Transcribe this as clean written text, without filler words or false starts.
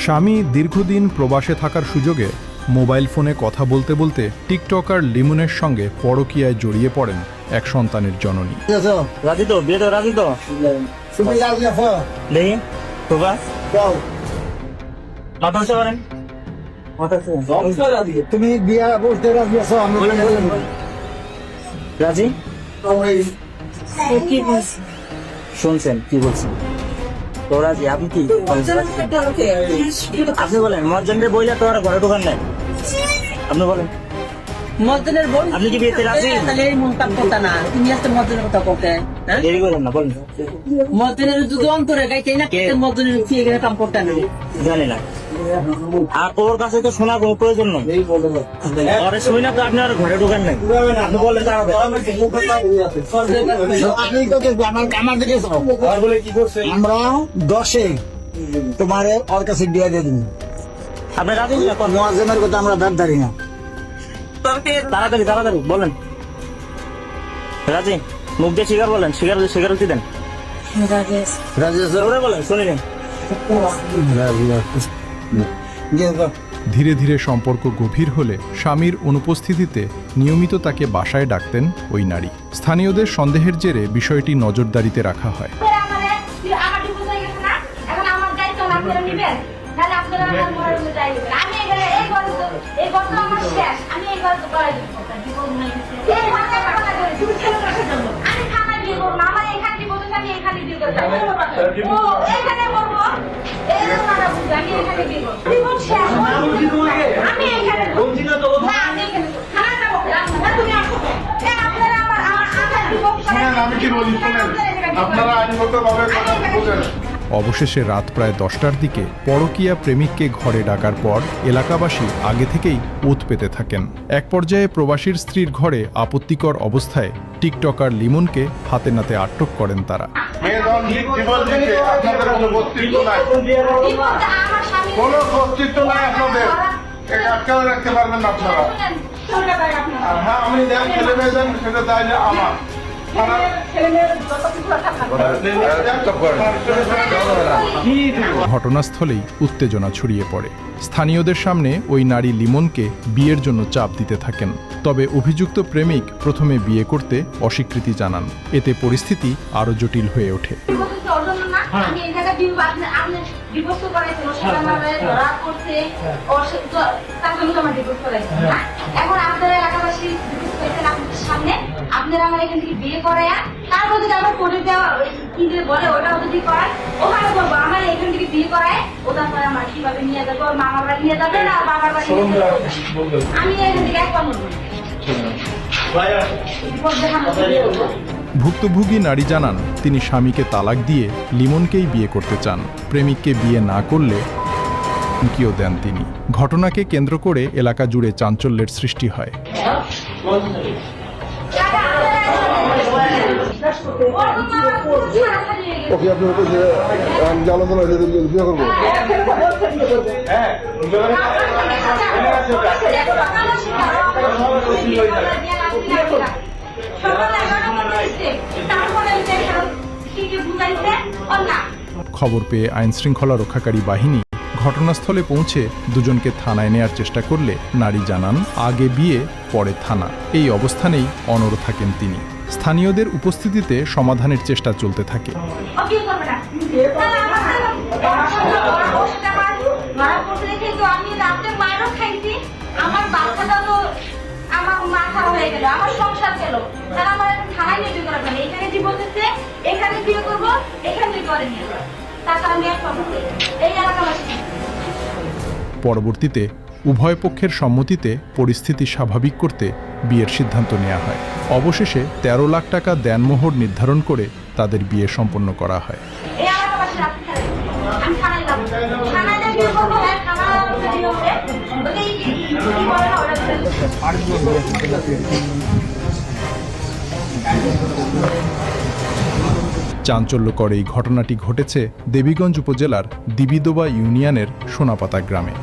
স্বামী দীর্ঘদিন প্রবাসে থাকার সুযোগে মোবাইল ফোনে কথা বলতে বলতে টিকটকার লিমনের সঙ্গে পরকীয়ায় জড়িয়ে পড়েন এক সন্তানের জননী। রাজি তো, বিয়ে তো রাজি তো? দেখি তোবা তুমি বিয়া বলতে রাজি আছো? রাজি শুনছেন কি বলছেন তো? রাজি আপনি কি আপনি বলেন? মজ্জনের বইলে তো আর ঘরে ঢোকান নাই, আপনি বলেন। মজ্জনের বোন আপনি কি বিয়েতে রাজি? তাহলে এই মন কাম করতা না, তুমি আজকে মজ্জনের কথা করতে দেরি করেন না, বলেন। মজ্জনের যদি অন্তরে গাইতে না মজ্জনের ফিরে গেলে কাম করতে না, জানি না। আর ওর কাছে তো শোনার কোনো প্রয়োজন নেই, ঘরে শুনি না তো আপনি আর ঘরে ঢোকান নাই, আপনি বলেন। আমরা 10-এ তোমার ওর কাছে বিয়া দিয়ে দিন। আপনি রাজি? মহাজনের কথা আমরা দাঁড়ি না। তাড়াতাড়ি তাড়াতাড়ি বলেন। রাজি মুখ দিয়ে স্বীকার বলেন, স্বীকারোক্তি দেন। রাজি বলেন শুনি নেন। ধীরে ধীরে সম্পর্ক গভীর হলে স্বামীর অনুপস্থিতিতে নিয়মিত তাকে বাসায় ডাকতেন ওই নারী। স্থানীয়দের সন্দেহের জেরে বিষয়টি নজরদারিতে রাখা হয়। অবশেষে রাত প্রায় 10টার দিকে পরকীয়া প্রেমিককে ঘরে ডাকার পর এলাকাবাসী আগে থেকেই ওত পেতে থাকেন। এক পর্যায়ে প্রবাসীর স্ত্রীর ঘরে আপত্তিকর অবস্থায় টিকটকার লিমনকে হাতে নাতে আটক করেন তারা। ঘটনাস্থলেই উত্তেজনা ছড়িয়ে পড়ে। স্থানীয়দের সামনে ওই নারী লিমনকে বিয়ের জন্য চাপ দিতে থাকেন। তবে অভিযুক্ত প্রেমিক প্রথমে বিয়ে করতে অস্বীকৃতি জানান। এতে পরিস্থিতি আরো জটিল হয়ে ওঠে। আপনারা আমার এখান থেকে বিয়ে করায় তারপর যদি আমার কোর্টে দেওয়া কি যে বলে ওটাও যদি করায় ওখানে করবো। আমার এখান থেকে বিয়ে করায় ওটা পরে আমার কিভাবে নিয়ে যাবো, মামার বাড়ি নিয়ে যাবে না বাবার বাড়ি আমি এখান থেকে এক পাবো। ভুক্তভোগী নারী জানান তিনি স্বামীকে তালাক দিয়ে লিমনকেই বিয়ে করতে চান। প্রেমিককে বিয়ে না করলে হুমকিও দেন তিনি। ঘটনাকে কেন্দ্র করে এলাকা জুড়ে চাঞ্চল্যের সৃষ্টি হয়। খবর পেয়ে আইনশৃঙ্খলা রক্ষাকারী বাহিনী ঘটনাস্থলে পৌঁছে দুজনকে থানায় নেয়ার চেষ্টা করলে নারী জানান আগে বিয়ে পরে থানা, এই অবস্থানেই অনড় থাকেন তিনি। স্থানীয়দের উপস্থিতিতে সমাধানের চেষ্টা চলতে থাকে। পরবর্তীতে উভয় পক্ষের সম্মতিতে পরিস্থিতি স্বাভাবিক করতে বিয়ের সিদ্ধান্ত নেওয়া হয়। অবশেষে 13 লাখ টাকা দেনমোহর নির্ধারণ করে তাদের বিয়ে সম্পন্ন করা হয়। চাঞ্চল্যকর এই ঘটনাটি ঘটেছে দেবীগঞ্জ উপজেলার দিবিদোবা ইউনিয়নের সোনাপাতা গ্রামে।